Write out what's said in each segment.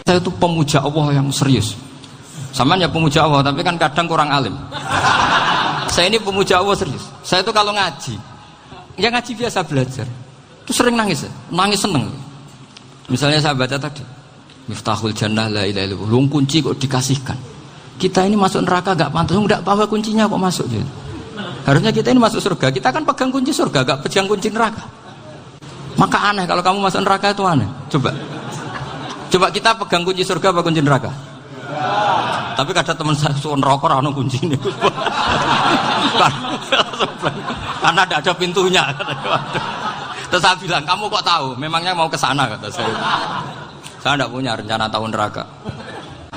Saya itu pemuja Allah yang serius. Sama ya pemuja Allah, tapi kan kadang kurang alim. Saya ini pemuja Allah serius. Saya itu kalau ngaji, ya ngaji biasa belajar, itu sering nangis, nangis seneng. Misalnya saya baca tadi, Miftahul Jannah la ilaha illallah, luang kunci kok dikasihkan. Kita ini masuk neraka gak pantas, enggak bawa kuncinya kok masuk gitu. Harusnya kita ini masuk surga, kita kan pegang kunci surga, gak pegang kunci neraka. Maka aneh kalau kamu masuk neraka itu aneh. Coba kita pegang kunci surga apa kunci neraka? Tapi kadang teman saya suka neraka ora ono kuncine. Karena tidak ada pintunya. Terus saya bilang, kamu kok tahu? Memangnya mau ke sana kata saya. Saya tidak punya rencana tahu neraka.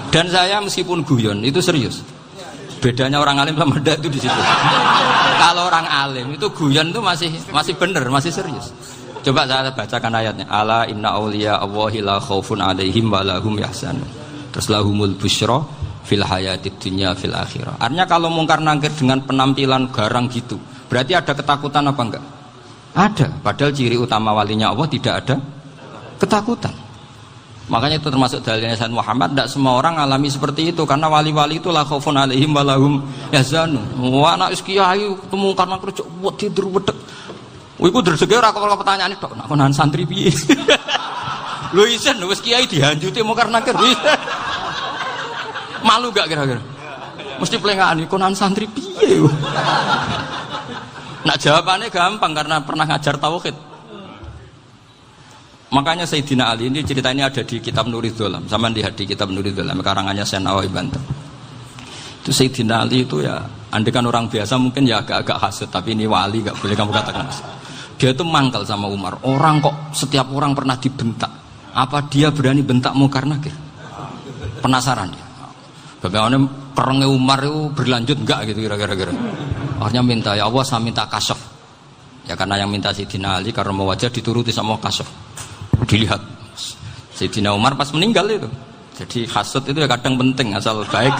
Dan saya meskipun guyon itu serius. Bedanya orang alim sama ndak itu di situ. Kalau orang alim itu guyon itu masih benar, masih serius. Coba saya bacakan ayatnya. Ala inna auliya Allahi la khaufun alaihim wa lahum yahzanun. Terus lahumul busyra fil hayatid dunya fil akhirah. Artinya kalau mungkar nangkir dengan penampilan garang gitu, berarti ada ketakutan apa enggak? Ada. Padahal ciri utama walinya Allah tidak ada ketakutan. Makanya itu termasuk dalilnya Sayyid Muhammad. Tidak semua orang alami seperti itu, karena wali-wali itu la khaufun alaihim wa lahum yahzanun. Wah anak kiai ketemu karena kerja tidur wedek. Iku dresege ora kok pertanyaan itu, nak konan santri piye? Lho isen wis kiai dihanjuti mungkar nakir. Malu gak kira-kira? Mesti pelengahan konan santri piye? Nak jawabannya gampang karena pernah ngajar tauhid. Makanya Sayyidina Ali ini cerita ini ada di kitab Nurul Dholam. Sama lihat di kitab Nurul Dholam karangannya Syekh Nawawi Banten. Itu Sayyidina Ali itu ya, andekan orang biasa mungkin ya agak-agak hasud, tapi ini wali gak boleh kamu katakan. Dia itu mangkal sama Umar. Orang kok setiap orang pernah dibentak. Apa dia berani bentak mungkar nakir? Penasaran dia. Bagaimana perangnya Umar itu berlanjut enggak gitu kira-kira. Akhirnya minta, ya Allah saya minta kasyaf. Ya karena yang minta Sayyidina Ali karena mau wajah dituruti sama kasyaf. Dilihat Sayyidina Umar pas meninggal itu. Jadi hasud itu ya kadang penting asal baik.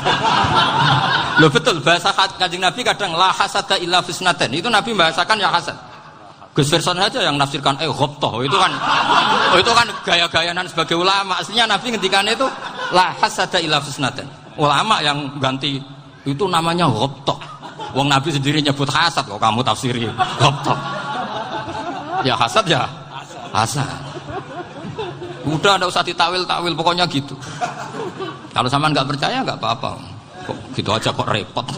Loh betul bahasa Kanjeng Nabi kadang la hasada illa fisnaten. Itu Nabi membahasakan ya hasad. Gus Verson saja yang nafsirkan ghobtoh itu kan gaya-gayanan sebagai ulama. Aslinya Nabi ngendikannya itu la hasada illa fisnaten. Ulama yang ganti itu namanya ghobtoh. Wong Nabi sendiri nyebut hasad kok kamu tafsiri ghobtoh. Ya hasad ya hasad. Udah enggak usah ditawil-tawil pokoknya gitu. Kalau sampean enggak percaya enggak apa-apa. Kok gitu aja kok repot.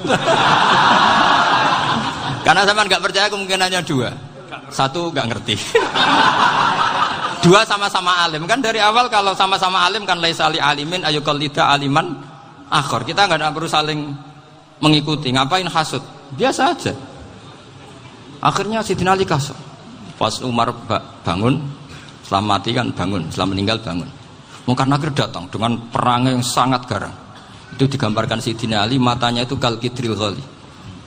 Karena sampean enggak percaya kemungkinannya dua. Satu enggak ngerti. Dua sama-sama alim. Kan dari awal kalau sama-sama alim kan laisa li alimin ayuqallida aliman akhir. Kita enggak perlu saling mengikuti. Ngapain hasud? Biasa aja. Akhirnya Sayyidina Ali kasar. Pas Umar bangun, setelah mati kan bangun, setelah meninggal bangun. Mungkar nakir datang dengan perang yang sangat garang. Itu digambarkan Sayyidina Ali, matanya itu kalkidril ghali.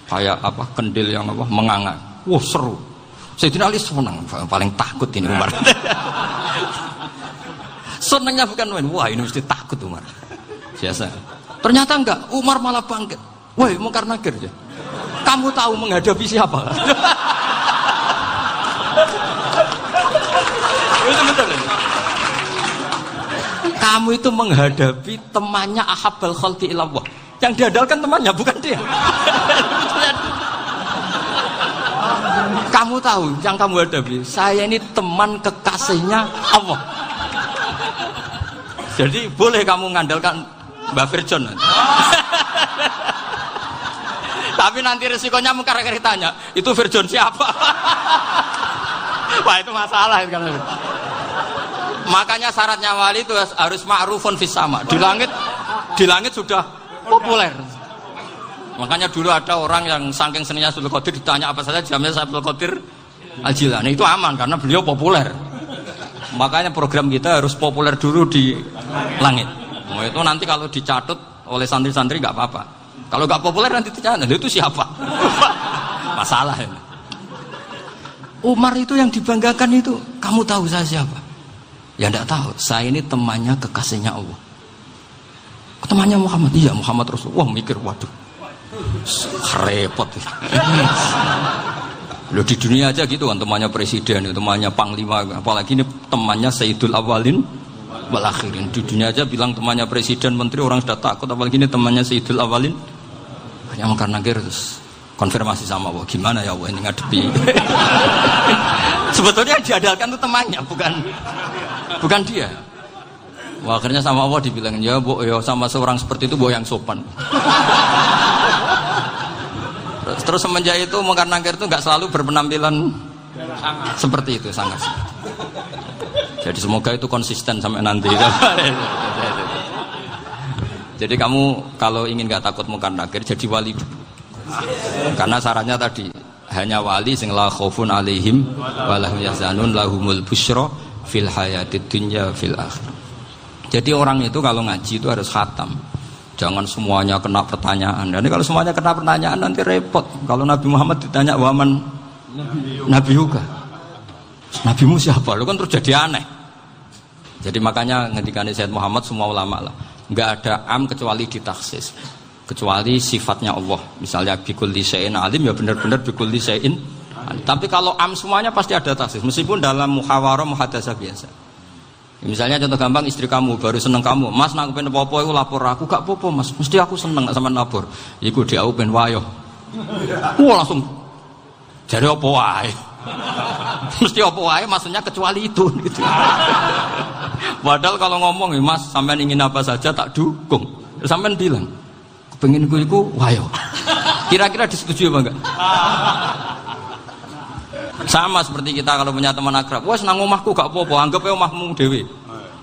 Kayak apa? Kendil yang apa? Menganga. Wah, seru. Sayyidina Ali senang, paling takut ini Umar. Senangnya bukan main. Wah, ini mesti takut Umar. Biasa. Ternyata enggak, Umar malah bangkit. Woi, mungkar nakir ya. Kamu tahu menghadapi siapa? Itu betul. Kamu itu menghadapi temannya ahabbal khalqi ilallah. Yang diandalkan temannya bukan dia. Kamu tahu yang kamu hadapi. Saya ini teman kekasihnya Allah. Jadi boleh kamu mengandalkan Mbak Virjon. Tapi nanti resikonya mungkar nakir tanya, itu Virjon siapa? Wah itu masalah itu kan. Makanya syaratnya wali itu harus ma'rufun fis sama. Di langit sudah populer. Makanya dulu ada orang yang saking seninya Abdul Qadir ditanya apa saja jamnya Abdul Qadir Al-Jilani itu aman karena beliau populer. Makanya program kita harus populer dulu di langit. Nah, itu nanti kalau dicatut oleh santri-santri nggak apa-apa. Kalau nggak populer nanti dicatat itu siapa? Masalah ini. Umar itu yang dibanggakan itu, kamu tahu saya siapa? Ya enggak tahu, saya ini temannya kekasihnya Allah. Temannya Muhammad, iya Muhammad Rasulullah. Wah mikir, waduh, repot. Loh di dunia aja gitu kan, temannya presiden, temannya panglima, apalagi ini temannya Sayyidul Awalin wal akhirin. Di dunia aja bilang temannya presiden, menteri, orang sudah takut, apalagi ini temannya Sayyidul Awalin. Hanya mungkar nakir terus konfirmasi sama Allah, gimana ya Allah ini ngadepi. Sebetulnya yang diandalkan itu temannya, bukan dia. Wah, akhirnya sama Allah dibilang, ya Bu, ya sama seorang seperti itu Bu yang sopan. Terus semenjak itu mungkar nakir itu nggak selalu berpenampilan seperti itu, sangat. Jadi semoga itu konsisten sampai nanti. Jadi kamu kalau ingin nggak takut mungkar nakir, jadi wali dulu. Karena syaratnya tadi hanya wali sing la khaufun alaihim wa lahum yahzanun lahumul busyra fil hayatid dunya fil akhirah. Jadi orang itu kalau ngaji itu harus khatam. Jangan semuanya kena pertanyaan. Dan kalau semuanya kena pertanyaan nanti repot. Kalau Nabi Muhammad ditanya waman Nabi juga. Nabimu siapa? Lu kan terus jadi aneh. Jadi makanya ketika Sayyid Muhammad semua ulama lah, nggak ada am kecuali ditaksis. Kecuali sifatnya Allah. Misalnya bikulli syai'in alim ya benar-benar bikulli syai'in. Tapi kalau am semuanya pasti ada taksis. Meskipun dalam muhawarah muhadasah biasa. Misalnya contoh gampang, istri kamu baru seneng kamu, Mas nak pengen apa-apa aku lapor aku, gak apa-apa Mas, mesti aku seneng gak sama lapor. Iku dia aku pengen wayo. Wah langsung jadi apa wae. Mesti apa wae maksudnya kecuali itu gitu. Padahal kalau ngomong Mas sampean ingin apa saja tak dukung. Sampean bilang pengen iku wayo. Kira-kira disetujui apa enggak? Sama seperti kita kalau punya teman akrab, wah senang omahku gak apa-apa, anggap ya omahmu dewe,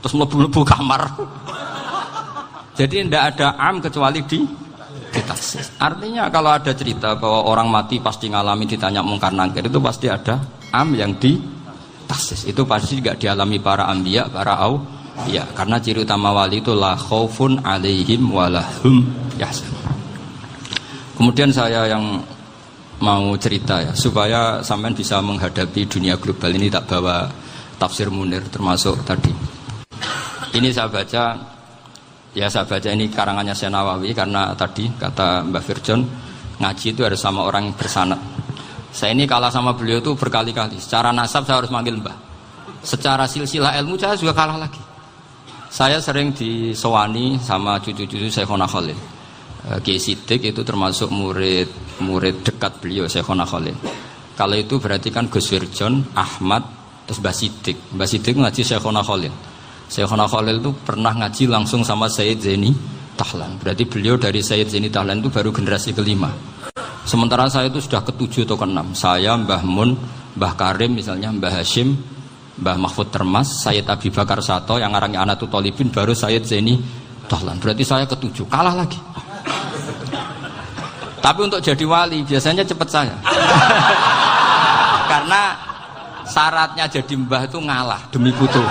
terus mlebu-mlebu kamar. Jadi tidak ada am kecuali ditaksis. Artinya kalau ada cerita bahwa orang mati pasti ngalami ditanya mungkar nakir, itu pasti ada am yang ditaksis. Itu pasti juga dialami para anbiya, para auliya. Karena ciri utama wali itu la khaufun alaihim walahum yahzanun. Kemudian saya yang mau cerita ya, supaya sampean bisa menghadapi dunia global ini, tak bawa tafsir Munir termasuk tadi. Ini saya baca ini karangannya Syekh Nawawi, karena tadi kata Mbah Firjon ngaji itu harus sama orang yang bersanad. Saya ini kalah sama beliau itu berkali-kali. Secara nasab saya harus manggil Mbah. Secara silsilah ilmu saya juga kalah lagi. Saya sering disewani sama cucu-cucu Syekhona Khalil. Kiai Siddiq itu termasuk murid dekat beliau Syekhona Khalil. Kalau itu berarti kan Gus Wirjon, Ahmad, terus Mbah Siddiq. Mbah Siddiq ngaji Syekhona Khalil. Syekhona Khalil itu pernah ngaji langsung sama Sayyid Zaini Tahlan. Berarti beliau dari Sayyid Zaini Tahlan itu baru generasi kelima. Sementara saya itu sudah ke-7 atau ke-6. Saya, Mbah Mun, Mbah Karim misalnya, Mbah Hashim, Mbah Mahfud Termas, Sayyid Abi Bakar Sato yang arangnya Anatul Talibin, baru Sayyid Zaini Tahlan. Berarti saya ke-7, kalah lagi. Tapi untuk jadi wali biasanya cepat saya. Karena syaratnya jadi mbah itu ngalah demi putu.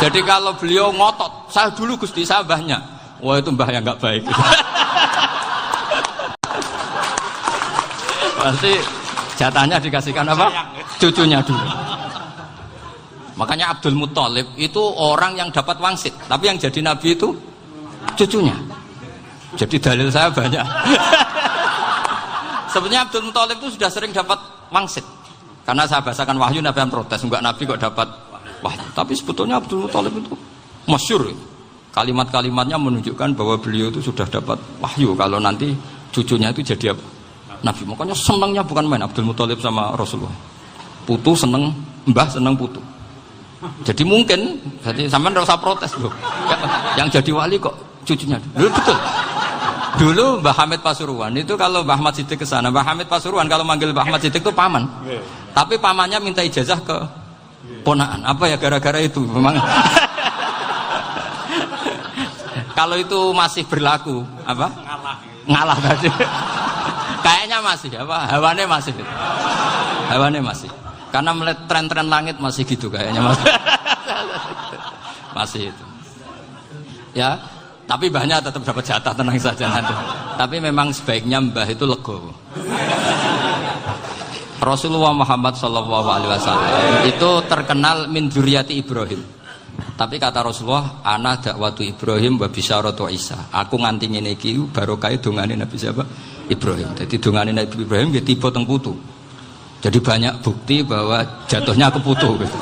Jadi kalau beliau ngotot, saya dulu Gusti, saya mbahnya. Wah itu mbah yang nggak baik. Pasti jatahnya dikasihkan apa? Cucunya dulu. Makanya Abdul Muthalib itu orang yang dapat wangsit, tapi yang jadi nabi itu cucunya. Jadi dalil saya banyak. Sebenarnya Abdul Muthalib itu sudah sering dapat wangsit. Karena saya bahasakan wahyu, Nabi yang protes, enggak Nabi kok dapat wahyu. Tapi sebetulnya Abdul Muthalib itu masyhur. Kalimat-kalimatnya menunjukkan bahwa beliau itu sudah dapat wahyu kalau nanti cucunya itu jadi apa? Nabi. Makanya senangnya bukan main Abdul Muthalib sama Rasulullah. Putu seneng, mbah seneng putu. Jadi mungkin, jadi sampean enggak usah protes loh. Yang jadi wali kok cucunya. Dulu betul. Dulu Mbah Hamid Pasuruan itu kalau Mbah Ahmad Siddiq ke sana, Mbah Hamid Pasuruan kalau manggil Mbah Ahmad Siddiq itu paman. Tapi pamannya minta ijazah ke ponakan. Apa ya gara-gara itu memang. Kalau itu masih berlaku, apa? Ngalah tadi. Kayaknya masih apa? Hawane masih. Hawane masih. Karena melihat tren-tren langit masih gitu kayaknya masih. Masih itu. Ya. Tapi mbahnya tetap dapat jatah, tenang saja nanti. Tapi memang sebaiknya mbah itu legowo. Rasulullah Muhammad SAW itu terkenal min dzurriyyati Ibrahim. Tapi kata Rasulullah, ana dakwatu Ibrahim wa bisyaratu Isa. Aku nganti ngene iki barokah dongane Nabi siapa? Ibrahim. Jadi dongane Nabi Ibrahim nggih tiba teng putu. Jadi banyak bukti bahwa jatuhnya ke putu gitu.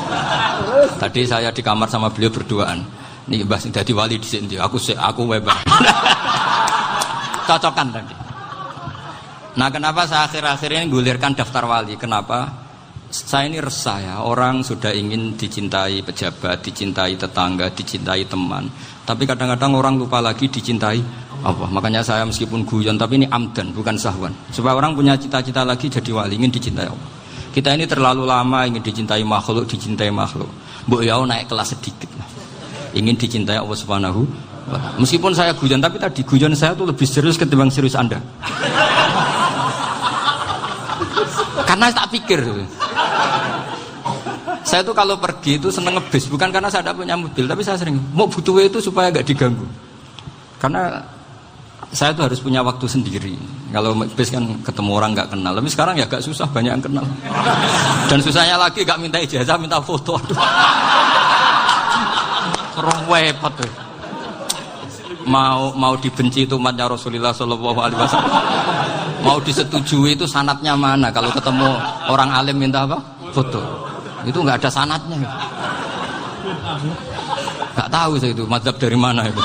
Tadi saya di kamar sama beliau berduaan. Nih Mbah sing dadi wali di sini. Aku webah. Cocokan tadi. Nah, kenapa saya akhir-akhir ini gulirkan daftar wali? Kenapa? Saya ini resah ya, orang sudah ingin dicintai pejabat, dicintai tetangga, dicintai teman. Tapi kadang-kadang orang lupa lagi dicintai Allah. Makanya saya meskipun guyon, tapi ini amdan, bukan sahwan. Supaya orang punya cita-cita lagi jadi wali, ingin dicintai Allah. Kita ini terlalu lama ingin dicintai makhluk. Mbok ya naik kelas sedikit lah. Ingin dicintai Allah Subhanahu wa Ta'ala. Meskipun saya guyon, tapi tadi guyon saya tuh lebih serius ketimbang serius Anda. Karena tak pikir. Saya tuh kalau pergi itu seneng ngebis, bukan karena saya tidak punya mobil, tapi saya sering mau butuh itu supaya gak diganggu. Karena saya tuh harus punya waktu sendiri. Kalau bis kan ketemu orang gak kenal, tapi sekarang ya gak susah, banyak yang kenal. Dan susahnya lagi gak minta ijazah, minta foto. Repot tuh. Mau dibenci itu umatnya Rasulullah Shallallahu Alaihi Wasallam. Mau disetujui itu sanatnya mana? Kalau ketemu orang alim minta apa? Foto. Itu nggak ada sanatnya. Nggak tahu saya itu mazhab dari mana itu.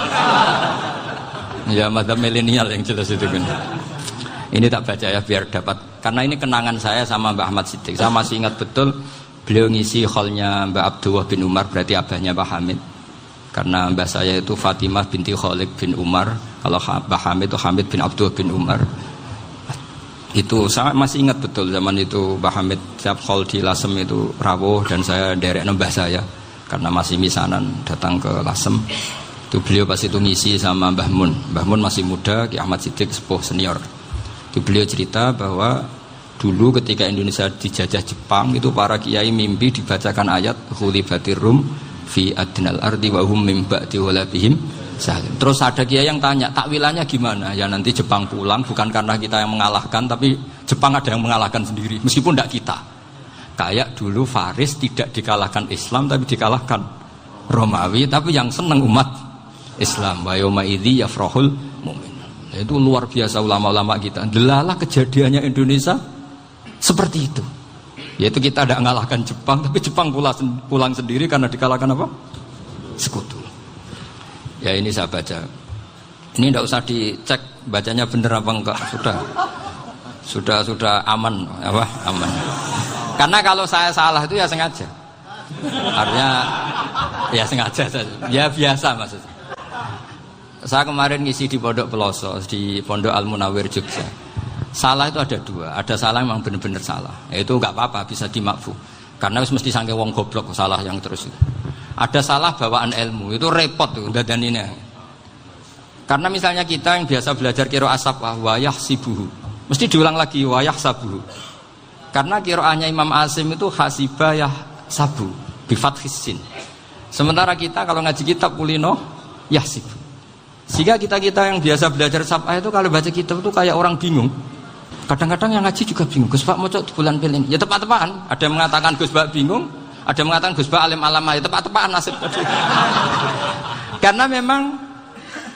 Ya mazhab milenial yang jelas itu kan. Ini tak baca ya biar dapat. Karena ini kenangan saya sama Mbak Ahmad Siddiq. Saya masih ingat betul beliau ngisi hallnya Mbak Abdullah bin Umar, berarti abahnya Mbak Hamid. Karena mbah saya itu Fatimah binti Khalid bin Umar. Kalau Mbah Hamid itu Hamid bin Abdullah bin Umar. Itu saya masih ingat betul zaman itu Mbah Hamid siap hall di Lasem itu rawuh dan saya derek mbah saya karena masih misanan datang ke Lasem. Itu beliau pas itu ngisi sama Mbah Mun. Mbah Mun masih muda, Ki Ahmad Siddiq sepuh senior. Itu beliau cerita bahwa dulu ketika Indonesia dijajah Jepang itu para kiai mimpi dibacakan ayat Ghulibatir Rum fi adnal ardi wa hum min ba'di ghalabihim salim. Terus ada kiai yang tanya, takwilannya gimana? Ya nanti Jepang pulang bukan karena kita yang mengalahkan, tapi Jepang ada yang mengalahkan sendiri meskipun tidak kita. Kayak dulu Faris tidak dikalahkan Islam tapi dikalahkan Romawi, tapi yang senang umat Islam. Wa yauma idzi yafrahul mu'min. Itu luar biasa ulama-ulama kita. Delalah kejadiannya Indonesia seperti itu. Yaitu kita tidak mengalahkan Jepang, tapi Jepang pulang sendiri karena dikalahkan apa? Sekutu. Ya ini saya baca. Ini tidak usah dicek bacanya benar apa enggak. Sudah aman apa? Aman. Karena kalau saya salah itu ya sengaja. Artinya ya sengaja saja. Ya biasa maksudnya. Saya kemarin ngisi di Pondok Peloso, di Pondok Al Munawir Jogja. Salah itu ada dua, ada salah memang benar-benar salah. Itu nggak apa-apa, bisa dimakfu. Karena mesti sangke wong goblok salah yang terus itu. Ada salah bawaan ilmu, itu repot tuh dan ini. Karena misalnya kita yang biasa belajar qiraah sabah wayah sibuhu, mesti diulang lagi wayah sabuhu. Karena qiraahnya Imam Asim itu hasibah yah sabu bifathis sin. Sementara kita kalau ngaji kitab kulino yahsibu. Sehingga kita yang biasa belajar sabah itu kalau baca kitab itu kayak orang bingung. Kadang-kadang yang ngaji juga bingung. Gus Pak mocok di bulan pilih. Ya tepat-tepatan. Ada yang mengatakan Gus Pak bingung, ada yang mengatakan Gus Pak alim alamah. Ya tepat-tepatan nasib. Karena memang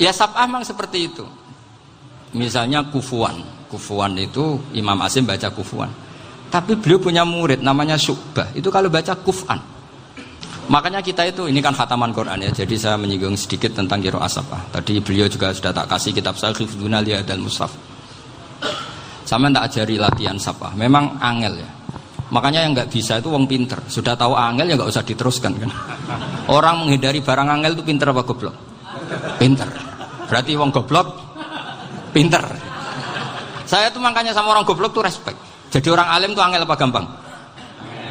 ya sab'ah memang seperti itu. Misalnya kufuan. Kufuan itu Imam Asim baca kufuan. Tapi beliau punya murid namanya Syu'bah. Itu kalau baca kuf'an. Makanya kita itu, ini kan khataman Quran ya. Jadi saya menyinggung sedikit tentang qiraah sab'ah. Tadi beliau juga sudah tak kasih kitab saya Hifdzuna Lihadal Mushaf. Sama tak ajari latihan sab'ah. Memang angel ya. Makanya yang nggak bisa itu wong pinter. Sudah tahu angel ya nggak usah diteruskan kan. Orang menghindari barang angel itu pinter apa goblok? Pinter. Berarti wong goblok pinter. Saya tuh makanya sama orang goblok tuh respect. Jadi orang alim tuh angel apa gampang?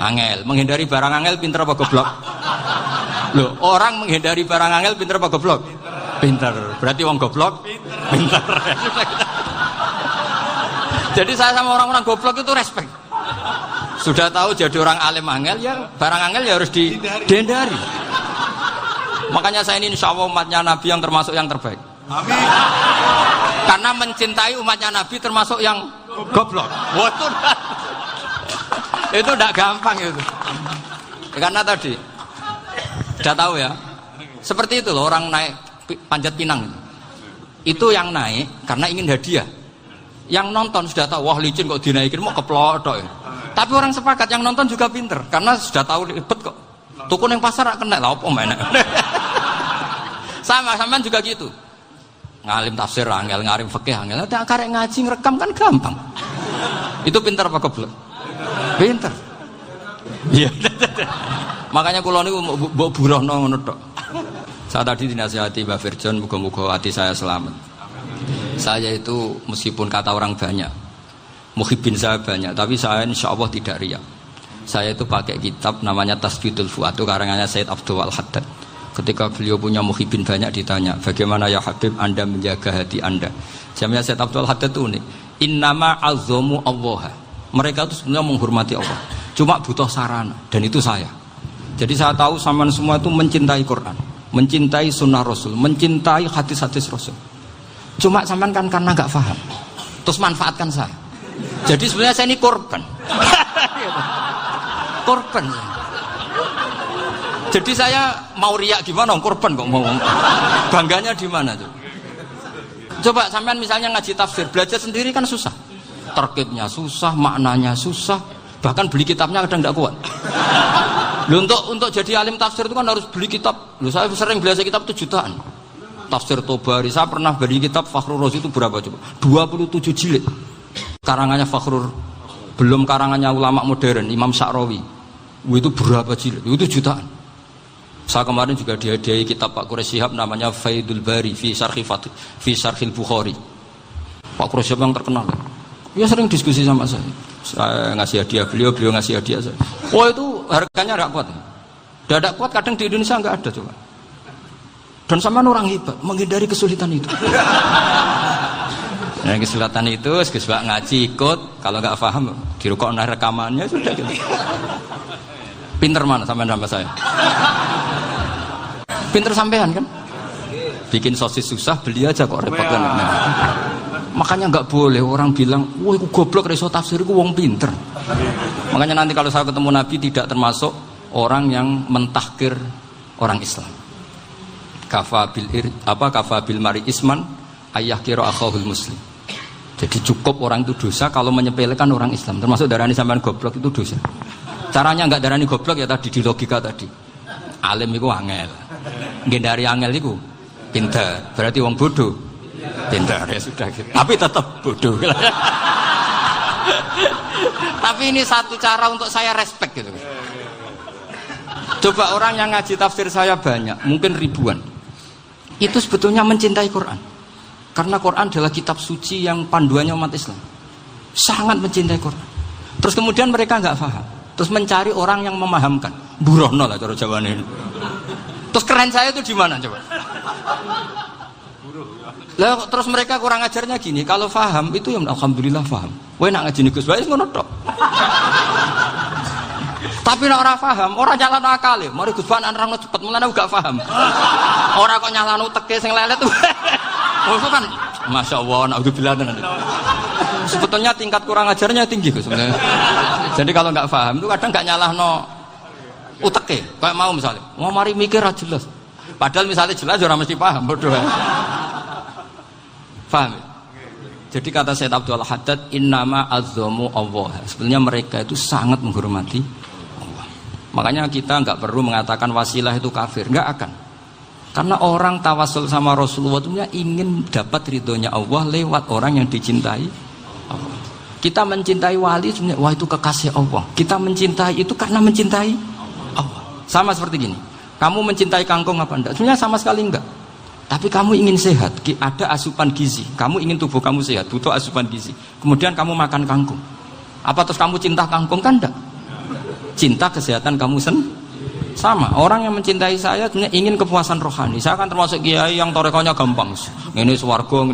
Angel. Menghindari barang angel pinter apa goblok? Loh, orang menghindari barang angel pinter apa goblok? Pinter. Berarti wong goblok pinter. Jadi saya sama orang-orang goblok itu respect. Sudah tahu jadi orang alim angel ya barang angel ya harus dihindari. Makanya saya ini insya Allah umatnya Nabi yang termasuk yang terbaik. Amin. Karena mencintai umatnya Nabi termasuk yang goblok. Itu tidak gampang itu. Karena tadi sudah tahu ya. Seperti itu loh orang naik panjat pinang. Itu yang naik karena ingin hadiah. Yang nonton sudah tahu, wah licin kok dinaikin mau keplok ya. Tapi orang sepakat yang nonton juga pinter karena sudah tahu ribet kok Tuku ning pasar rak kena lha opo menek. Sama sampean juga gitu. Ngalim tafsir angel, ngalim fikih angel. Nek karek ngaji ngrekam kan gampang. Itu pinter apa goblok? Pinter. Iya. Makanya kula niku mbok burohno ngono tok. Saya tadi dinasihati Mbak Firjon, muga-muga hati saya selamat. Saya itu meskipun kata orang banyak, muhibbin saya banyak, tapi saya insya Allah tidak riya. Saya itu pakai kitab namanya Tasbidul Fuad, itu karangannya Said Abdul Al-Haddad. Ketika beliau punya muhibbin banyak ditanya, bagaimana ya Habib Anda menjaga hati Anda? Jamnya Said Abdul Al-Haddad itu unik. Innama azzamu Allah. Mereka itu sebenarnya menghormati Allah. Cuma butuh sarana, dan itu saya. Jadi saya tahu sampean semua itu mencintai Quran, mencintai sunnah Rasul, mencintai hadis-hadis Rasul. Cuma sampean kan karena nggak paham, terus manfaatkan saya. Jadi sebenarnya saya ini korban. Korban. Jadi saya mau riak gimana? Korban kok mau. Bangganya di mana tuh? Coba sampean misalnya ngaji tafsir, belajar sendiri kan susah. Terkibnya susah, maknanya susah, bahkan beli kitabnya kadang nggak kuat. Loh, untuk jadi alim tafsir itu kan harus beli kitab. Loh, saya sering belajar kitab itu jutaan. Tafsir Tobari, saya pernah beli kitab Fakhrur Razi itu berapa coba? 27 jilid. Karangannya Fakhrur, belum karangannya ulama modern, Imam Sya'rawi. Itu berapa jilid? Itu jutaan. Saya kemarin juga dihadiahi kitab Pak Quraish Shihab namanya Faidul Bari fi Syarhil Bukhari. Pak Quraish Shihab yang terkenal. Dia sering diskusi sama saya. Saya ngasih hadiah beliau ngasih hadiah saya. Oh itu harganya nggak kuat. Tidak kuat kadang di Indonesia nggak ada coba. Dan sama orang hebat menghindari kesulitan itu. Nah, kesulitan itu sebab ngaji ikut, kalau nggak paham dirukok rekamannya sudah gitu. Pinter mana sampean sama saya? Pinter sampean kan? Bikin sosis susah beli aja kok repot kan. Makanya nggak boleh orang bilang, wah aku goblok reso tafsir aku wong pinter. Makanya nanti kalau saya ketemu Nabi tidak termasuk orang yang mentahkir orang Islam. Kafa bil mari isman ayah kira akhahul muslim. Jadi cukup orang itu dosa kalau menyepelekan orang Islam. Termasuk darani sampean goblok itu dosa. Caranya nggak darani goblok ya tadi di logika tadi. Alim itu angel. Ngendari angel itu pinter. Berarti wong bodoh. Pintar ya sudah gitu. Tapi tetap bodoh. Tapi ini satu cara untuk saya respect gitu. Coba orang yang ngaji tafsir saya banyak, mungkin ribuan. Itu sebetulnya mencintai Quran. Karena Quran adalah kitab suci yang panduannya umat Islam. Sangat mencintai Quran. Terus kemudian mereka nggak paham. Terus mencari orang yang memahamkan. Burohno lah cara Jawa ini. Terus keren saya itu di mana coba? Lah terus mereka kurang ajarnya gini, kalau paham itu ya alhamdulillah paham. Kowe nak ngaji Gus Bae ngono tok. Tapi nek ora paham, ora nyalano akale. Mari Gus Bae nerangno cepet, mulane gak paham. Ora kok nyalano teke sing lelet. Oh kan masyaallah naudzubillah tenan. Sebetulnya tingkat kurang ajarnya tinggi Gus sebenarnya. Jadi kalau enggak paham itu kadang enggak nyalahno uteke. Kayak mau misalnya, mau mari mikir ra jelas. Padahal misalnya jelas ora mesti paham, bodoh. Paham? Jadi kata Said Abdul Haddad, innama azzamu Allah. Sebenarnya mereka itu sangat menghormati Allah. Makanya kita nggak perlu mengatakan wasilah itu kafir, nggak akan. Karena orang tawasul sama Rasulullah itu ingin dapat ridhonya Allah lewat orang yang dicintai Allah. Kita mencintai wali sebenarnya, wah itu kekasih Allah. Kita mencintai itu karena mencintai Allah. Sama seperti gini. Kamu mencintai kangkung apa enggak? Sebenarnya sama sekali enggak. Tapi kamu ingin sehat, ada asupan gizi. Kamu ingin tubuh kamu sehat, butuh asupan gizi. Kemudian kamu makan kangkung. Apa terus kamu cinta kangkung kan enggak? Cinta kesehatan kamu sama. Orang yang mencintai saya sebenarnya ingin kepuasan rohani. Saya kan termasuk kiai yang torekonya gampang. Ini swarga,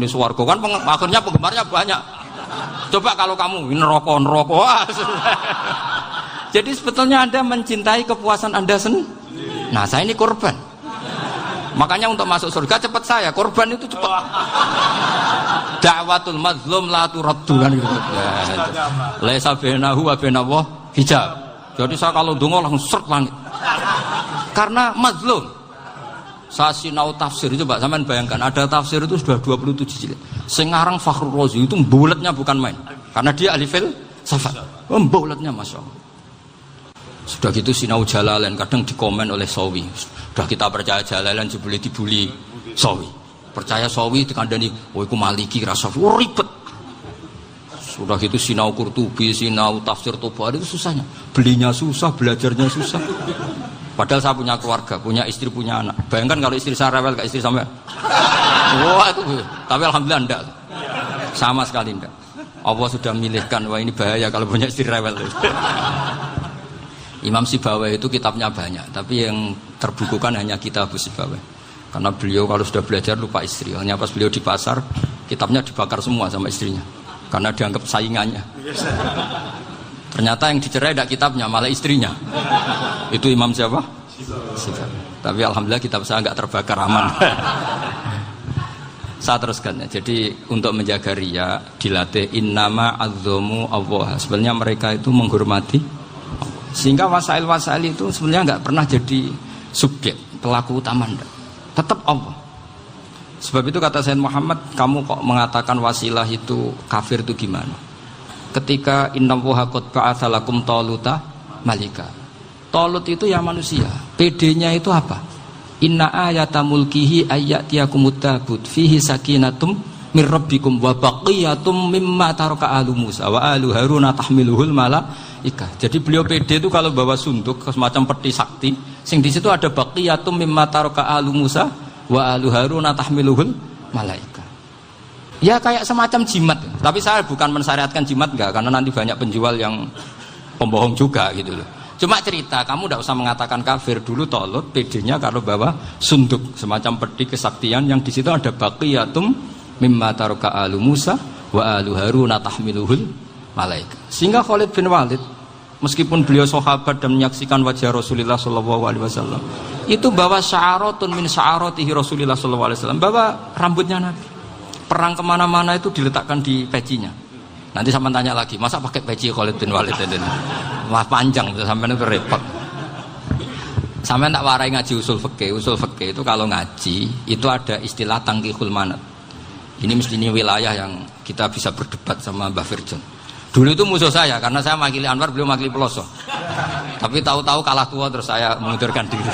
kan akhirnya penggemarnya banyak. Coba kalau kamu neraka. Jadi sebetulnya Anda mencintai kepuasan Anda sendiri. Nah, saya ini korban. Makanya untuk masuk surga cepat saya, korban itu cepat. Da'watul mazlum la turaddu kan gitu. Laisa bainahu wa bainallah hijab. Jadi saya kalau donga langsung seret langit. Karena mazlum. Saya sinau tafsir itu Pak, sampean bayangkan ada tafsir itu sudah 27 jilid. Sing ngarang Fakhrur Razi itu buletnya bukan main. Karena dia ahli filsafat. Buletnya masyaallah. Sudah gitu sinau Jalalain kadang dikomen oleh Sawi. Sudah kita percaya Jalalain jebule dibuli Sawi. Percaya Sawi dikandani, "Oh iku Maliki rasa ribet." Sudah gitu sinau Qurtubi, sinau tafsir Tabari itu susahnya. Belinya susah, belajarnya susah. Padahal saya punya keluarga, punya istri, punya anak. Bayangkan kalau istri saya rewel, istri sampai wah itu. Tapi alhamdulillah enggak. Sama sekali enggak. Allah sudah milihkan, wah ini bahaya kalau punya istri rewel. Imam Sibawai itu kitabnya banyak, tapi yang terbukukan hanya kitab Sibawai. Karena beliau kalau sudah belajar lupa istri. Hanya pas beliau di pasar, kitabnya dibakar semua sama istrinya. Karena dianggap saingannya. Ternyata yang dicerai tidak kitabnya, malah istrinya. Itu Imam siapa? Sibawai. Tapi alhamdulillah kitab saya nggak terbakar, aman. Saya teruskan ya. Jadi untuk menjaga riya dilatih innama azzamu Allah. Sebenarnya mereka itu menghormati Allah. Sehingga wasail-wasail itu sebenarnya nggak pernah jadi subjek pelaku utama, enggak. Tetap Allah. Sebab itu kata Sayyid Muhammad, kamu kok mengatakan wasilah itu kafir itu gimana? Ketika innallaha qad ba'atsa lakum taluta malika. Talut itu ya manusia. PD-nya itu apa? Inna ayata mulkihi ayyatiyakumut tabut fihi sakinatum mir rabbikum wa baqiyatum mimma taraka alu Musa wa alu Haruna tahmiluhul malaika. Jadi beliau PD itu kalau bawa sunduk semacam peti sakti, sing di situ ada baqiyatum mimma taraka alu Musa wa alu Haruna tahmiluhul malaika. Ya kayak semacam jimat. Tapi saya bukan mensyariatkan jimat enggak, karena nanti banyak penjual yang pembohong juga gitu loh. Cuma cerita, kamu tidak usah mengatakan kafir. Dulu Talut PD-nya kalau bawa sunduk semacam peti kesaktian yang di situ ada baqiyatum mimma taraka alu Musa wa alu Haruna tahmiluhul malaika. Sehingga Khalid bin Walid meskipun beliau sahabat dan menyaksikan wajah Rasulullah SAW, itu bawa sya'aratun min sya'aratihi Rasulullah SAW, bawa rambutnya Nabi. Perang kemana-mana itu diletakkan di pecinya. Nanti sama tanya lagi, masa pakai peci Khalid bin Walid ini? Wah panjang, sampai itu repot. Sampai tak warai ngaji usul fikih. Usul fikih itu kalau ngaji itu ada istilah tangkihul manat. Ini mestinya wilayah yang kita bisa berdebat sama Mbah Firjon. Dulu itu musuh saya karena saya makili Anwar, beliau makili Peloso. Tapi tahu-tahu kalah tua terus saya mengundurkan diri.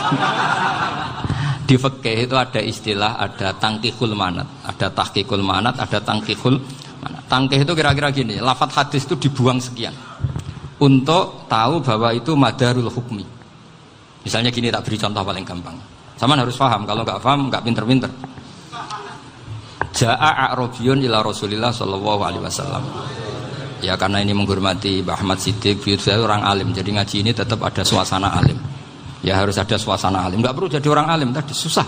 Di fikih itu ada istilah, ada tangkihul manat, ada tahqiqul manat, ada tangkihul manat. Tangkih itu kira-kira gini, lafadz hadis itu dibuang sekian untuk tahu bahwa itu madarul hukmi. Misalnya gini, tak beri contoh paling gampang. Sama harus paham, kalau nggak paham nggak pinter-pinter. Ja'a a'rabiyun ila Rasulillah sallallahu alaihi wasallam. Ya karena ini menghormati Mbah Ahmad Siddiq, saya orang alim, jadi ngaji ini tetap ada suasana alim. Ya harus ada suasana alim. Nggak perlu jadi orang alim tadi, susah.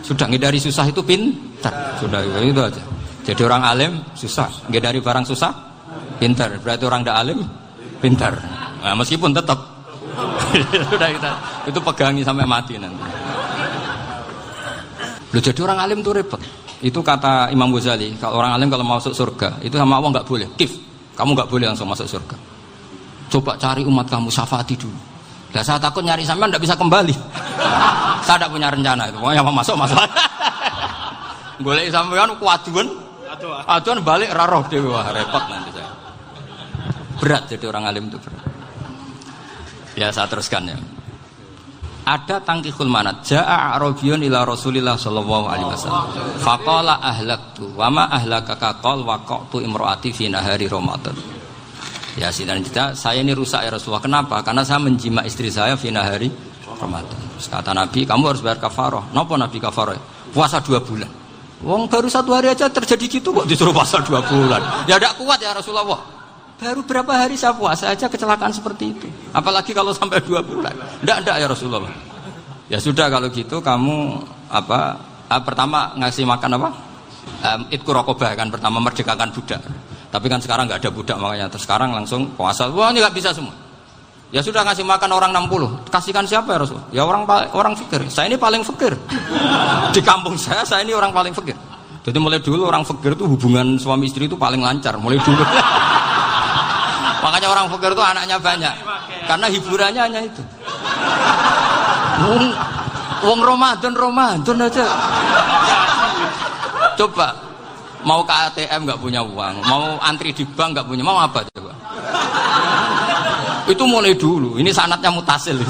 Sudah ngedari susah itu pintar. Sudah itu aja. Jadi orang alim susah, ngedari barang susah pintar. Berarti orang tidak alim pintar. Nah, meskipun tetap sudah kita itu pegangi sampai mati nanti. Loh, jadi orang alim itu repot. Itu kata Imam Ghazali, kalau orang alim kalau mau masuk surga itu sama Allah nggak boleh. Kif, kamu nggak boleh langsung masuk surga. Coba cari umat kamu, syafaati dulu. Nah, saya takut nyari sampean tidak bisa kembali. Saya tidak punya rencana itu. Pokoknya mau masuk. Golek sampean kuaduan. Aduan balik raroh dewe, wah repot nanti saya. Berat jadi orang alim itu berat. Ya saya teruskan ya. Ada tangkihul manat. Ja'a a'rabiyun ila Rasulillah sallallahu alaihi wasallam. Faqala ahlaktu wa ma ahlakaka qal waqa'tu imraati fi nahari Ramadan. Ya sidang kita, saya ini rusak ya Rasulullah. Kenapa? Karena saya menjima istri saya fi nahari Ramadan. Terus kata Nabi, kamu harus bayar kafarah. Napa Nabi kafarah? Puasa 2 bulan. Wong baru 1 hari aja terjadi gitu kok disuruh puasa 2 bulan. Ya tidak kuat ya Rasulullah. Baru berapa hari saya puasa aja kecelakaan seperti itu. Apalagi kalau sampai 2 bulan. Tidak ya Rasulullah. Ya sudah kalau gitu kamu pertama ngasih makan apa? Itqu raqabah kan, pertama merdekakan budak. Tapi kan sekarang nggak ada budak makanya. Terus sekarang langsung puasa. Wah ini nggak bisa semua. Ya sudah ngasih makan orang 60. Kasihkan siapa ya Rasul? Ya orang fakir. Saya ini paling fakir. Di kampung saya ini orang paling fakir. Jadi mulai dulu orang fakir itu hubungan suami istri itu paling lancar. Mulai dulu. Makanya orang fakir itu anaknya banyak. Karena hiburannya hanya itu. Wong Ramadan aja. Coba. Mau ke ATM nggak punya uang, mau antri di bank nggak punya, mau apa coba? Itu mulai dulu. Ini sanatnya mutasil.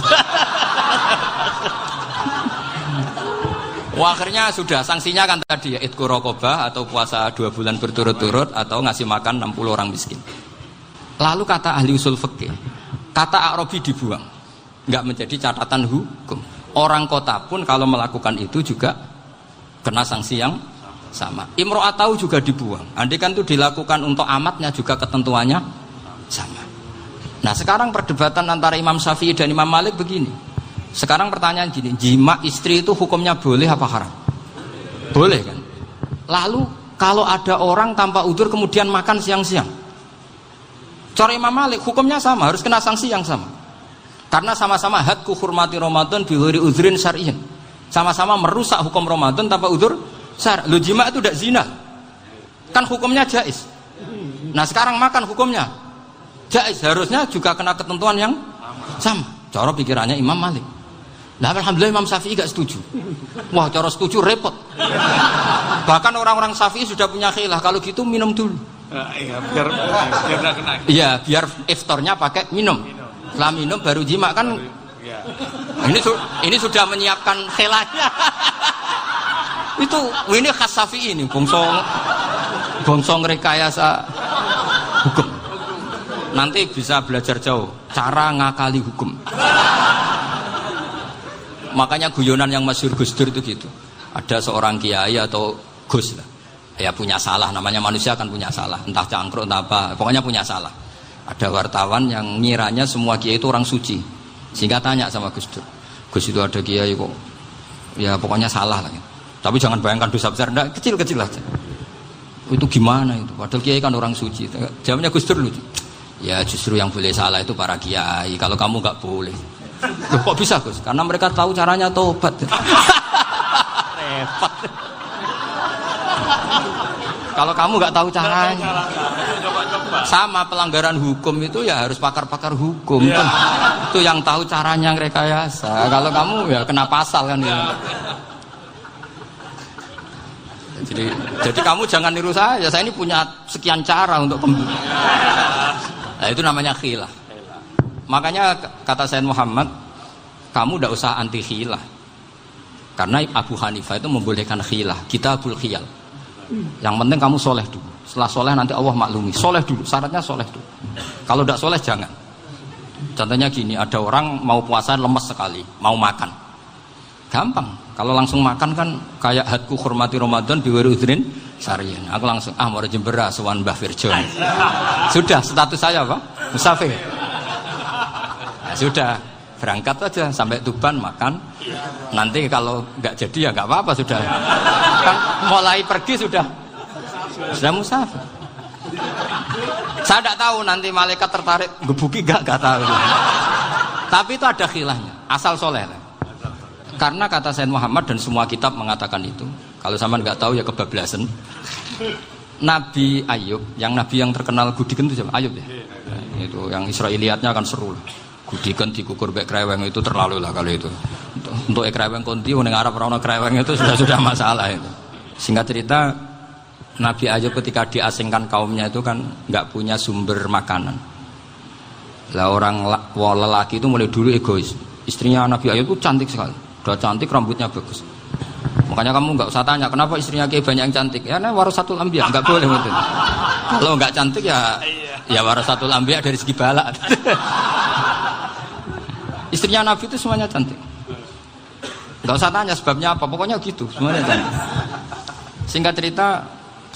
Wah, akhirnya sudah sanksinya kan tadi ya idku raqabah atau puasa 2 bulan berturut-turut atau ngasih makan 60 orang miskin. Lalu kata ahli usul fikih, kata A'rabi dibuang, nggak menjadi catatan hukum. Orang kota pun kalau melakukan itu juga kena sanksi yang sama. Imro'atau juga dibuang. Andai kan itu dilakukan untuk amatnya juga ketentuannya sama. Nah sekarang perdebatan antara Imam Syafi'i dan Imam Malik begini. Sekarang pertanyaan gini, jima istri itu hukumnya boleh apa haram? Boleh kan? Lalu kalau ada orang tanpa udzur kemudian makan siang-siang, cara Imam Malik hukumnya sama, harus kena sanksi yang sama. Karena sama-sama hadku hurmati Ramadan bighairi udzrin syar'iyyin. Sama-sama merusak hukum Ramadan tanpa udzur syar'. Lo jima itu tidak zina. Kan hukumnya jaiz. Nah, sekarang makan hukumnya jaiz, harusnya juga kena ketentuan yang sama. Cara pikirannya Imam Malik. Nah, alhamdulillah Imam Syafi'i gak setuju. Wah, cara setuju repot. Bahkan orang-orang Syafi'i sudah punya khilah. Kalau gitu minum dulu. Iya, biar gak kena. Iya, biar iftarnya pakai minum. Setelah minum baru jima kan. Ya. Ini sudah menyiapkan khilahnya. ini khas Syafi'i ini, bongsong rekayasa hukum. Nanti bisa belajar jauh cara ngakali hukum. Makanya guyonan yang masyhur Gus Dur itu gitu. Ada seorang kiai atau Gus lah, ya punya salah, namanya manusia kan punya salah, entah cangkruk entah apa, pokoknya punya salah. Ada wartawan yang ngiranya semua kiai itu orang suci, sehingga tanya sama Gus Dur, Gus itu ada kiai kok, ya pokoknya salah lah. Tapi jangan bayangkan dosa besar, enggak, kecil-kecil aja. Itu gimana itu? Padahal kiai kan orang suci. Jawabnya Gus Dur lucu. Ya justru yang boleh salah itu para kiai. Kalau kamu nggak boleh. Loh, kok bisa Gus? Karena mereka tahu caranya tobat. Repot. Kalau kamu nggak tahu caranya, sama pelanggaran hukum itu ya harus pakar-pakar hukum. Ya. Itu yang tahu caranya rekayasa. Kalau kamu ya kena pasal kan. Ya. Jadi kamu jangan niru saya. Saya ini punya sekian cara untuk Nah, itu namanya khilah. Makanya kata Sayyid Muhammad, kamu tidak usah anti khilah. Karena Abu Hanifah itu membolehkan khilah, kitabul khiyal. Yang penting kamu soleh dulu. Setelah soleh nanti Allah maklumi. Soleh dulu, syaratnya soleh dulu. Kalau tidak soleh jangan. Contohnya gini, ada orang mau puasa lemes sekali, mau makan. Gampang. Kalau langsung makan kan kayak hadku hormati Ramadan biwiri udrin syar'iyyin. Aku langsung mau jembera sowan Mbah Firjon. Sudah status saya apa? Musafir. Ya, sudah berangkat aja sampai Tuban makan. Nanti kalau nggak jadi ya nggak apa-apa sudah. Kan mulai pergi sudah musafir. Saya tidak tahu nanti malaikat tertarik gebuki nggak tahu. Tapi itu ada khilahnya. Asal soleh. Karena kata Sayyid Muhammad dan semua kitab mengatakan itu. Kalau sama nggak tahu ya kebablasan. Nabi Ayub, yang nabi yang terkenal gudikan itu siapa? Ayub ya. Nah, itu yang Israiliyatnya akan seru lah. Gudikan dikukur bek kreweng itu terlalu lah kalau itu. Untuk kreweng konti ning Arab ora ono kreweng itu sudah masalah itu. Singkat cerita, Nabi Ayub ketika diasingkan kaumnya itu kan nggak punya sumber makanan. Lah orang lelaki itu mulai dulu egois. Istrinya Nabi Ayub itu cantik sekali. Udah cantik, rambutnya bagus. Makanya kamu nggak usah tanya kenapa istrinya kayak banyak yang cantik. Ya, nah warasatul anbiya, nggak boleh gitu. Kalau nggak cantik ya warasatul anbiya dari segi balak. Istrinya Nabi itu semuanya cantik. Nggak usah tanya sebabnya apa, pokoknya gitu, semuanya cantik. Singkat cerita,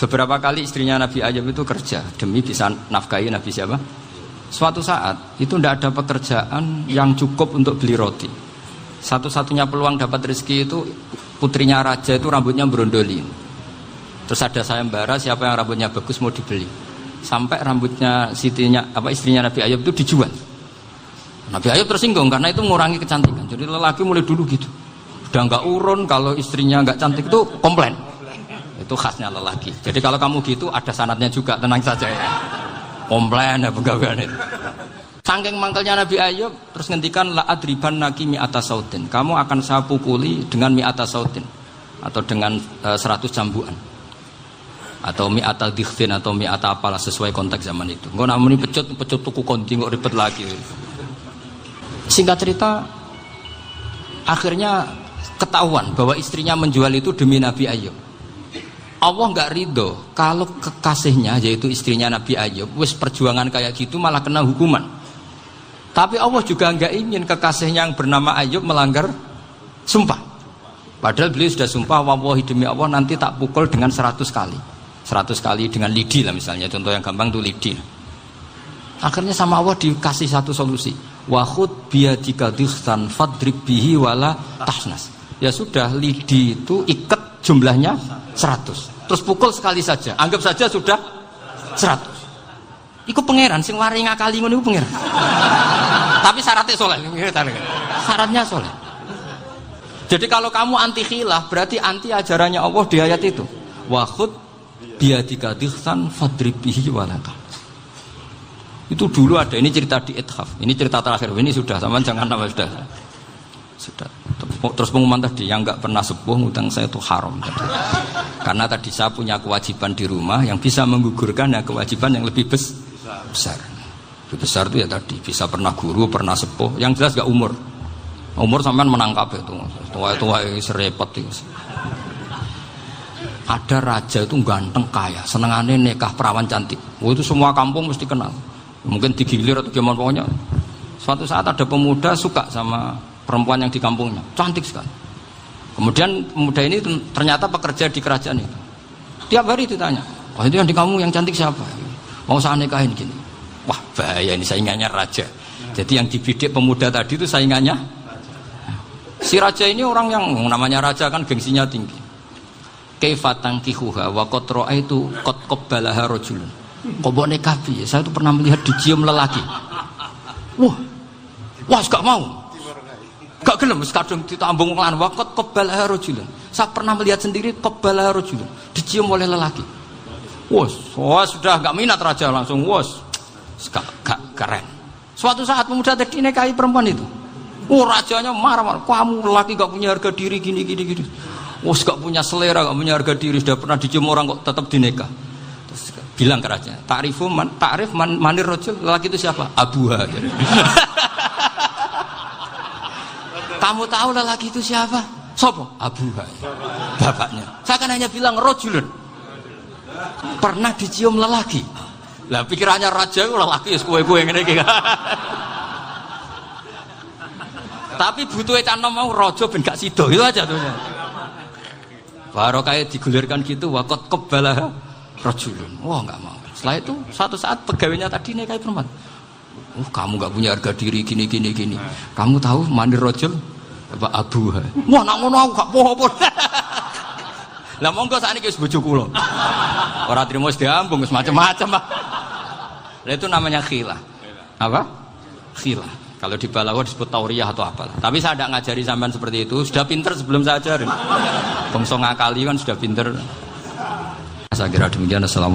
beberapa kali istrinya Nabi Ayub itu kerja demi bisa nafkahi Nabi siapa? Suatu saat itu tidak ada pekerjaan yang cukup untuk beli roti. Satu-satunya peluang dapat rezeki itu putrinya raja itu rambutnya berondoli. Terus ada sayembara siapa yang rambutnya bagus mau dibeli. Sampai rambutnya istrinya Nabi Ayub itu dijual. Nabi Ayub tersinggung karena itu mengurangi kecantikan. Jadi lelaki mulai dulu gitu. Udah nggak urun kalau istrinya nggak cantik itu komplain. Itu khasnya lelaki. Jadi kalau kamu gitu ada sanadnya juga, tenang saja ya. Komplain ya pegawaian itu. Saking mangkelnya Nabi Ayub terus ngendikan la adriban naki mi'ata sautin. Kamu akan saya pukuli dengan mi'ata sautin atau dengan 100 cambukan. Atau mi'ata dikhtin atau mi'ata apalah sesuai konteks zaman itu. Engko namanya pecut tuku konti kok ribet lagi. Singkat cerita, akhirnya ketahuan bahwa istrinya menjual itu demi Nabi Ayub. Allah nggak ridho kalau kekasihnya yaitu istrinya Nabi Ayub wis perjuangan kayak gitu malah kena hukuman. Tapi Allah juga nggak ingin kekasihnya yang bernama Ayub melanggar sumpah. Padahal beliau sudah sumpah, wallahi demi Allah nanti tak pukul dengan 100 kali. 100 kali dengan lidi lah misalnya, contoh yang gampang itu lidi. Akhirnya sama Allah dikasih satu solusi. Wa khud biyadika dikhsan fadrib bihi wala tahnas. Ya sudah, lidi itu ikat jumlahnya 100. Terus pukul sekali saja, anggap saja sudah 100. Iku pangeran sing wari ngakali ngono iku pangeran. Tapi syaratnya soleh. Syaratnya soleh. Jadi kalau kamu anti khilaf berarti anti ajarannya Allah di ayat itu. Wa khud biyadika dikhsan fadrib bihi wala tahnas. Itu dulu ada, ini cerita di Ithaf. Ini cerita terakhir, ini sudah, sama jangan nama sudah. Terus pengumuman tadi, yang nggak pernah sepuh ngutang saya itu haram. Karena tadi saya punya kewajiban di rumah yang bisa menggugurkan ya kewajiban yang lebih besar. Lebih besar itu ya tadi, bisa pernah guru, pernah sepuh. Yang jelas nggak umur. Umur sampean menangkap itu. Tua-tua serepot itu. Ada raja itu ganteng kaya, senengannya nikah perawan cantik. Oh, itu semua kampung mesti kenal. Mungkin digilir atau gimana pokoknya. Suatu saat ada pemuda suka sama perempuan yang di kampungnya, cantik sekali. Kemudian pemuda ini ternyata pekerja di kerajaan itu. Tiap hari ditanya, wah itu yang di kamu yang cantik siapa? Mau saya nikahin gini. Wah bahaya ini saingannya raja. Jadi yang dibidik pemuda tadi itu saingannya. Si raja ini orang yang namanya raja kan gengsinya tinggi. Kaifatang kihuha wa qad ra'aitu qad qabbalaha rajulun. Kobok nikahi, saya itu pernah melihat dicium lelaki. Wah, gak mau. Gak gelem, kadung ditambung lan waqat qabbalah rajulun. Saya pernah melihat sendiri qabbalah rajulun, dicium oleh lelaki. Wah, sudah gak minat raja langsung, gak keren. Suatu saat pemuda tadi nikahi perempuan itu. Rajanya marah-marah, kamu lelaki gak punya harga diri gini. Gak punya selera, gak punya harga diri, sudah pernah dicium orang kok tetap dinikah. Bilang ke raja, ta'rif manir rajul, lelaki itu siapa? Abuha. Kamu tahu lelaki itu siapa? Sopo? Abuha. Bapaknya. Saya kan hanya bilang rajulun. Pernah dicium lelaki. Lah pikirannya raja itu lelaki kue-kue ngene iki. Tapi butuhe canom mau raja ben gak sida, itu aja tuh. Baru kayak digulirkan gitu waqat qabbalah rajulun. Wah nggak mau. Setelah itu suatu saat pegawainya tadi nikahi perempuan. Kamu nggak punya harga diri gini. Kamu tahu mandir rajul apa abuha? Wah nak ngono aku gak poho-poho. Lah monggo sakniki wis bojo kula. Ora trimo wis diambung wis macam-macam. Lah itu namanya khilah. Apa? Khilah. Kalau di Balawa disebut tauriyah atau apalah. Tapi saya tidak ngajari sampean seperti itu. Sudah pinter sebelum saya ajarin. Bangsa ngakali kan sudah pinter. Saya kira demikian. Assalamualaikum.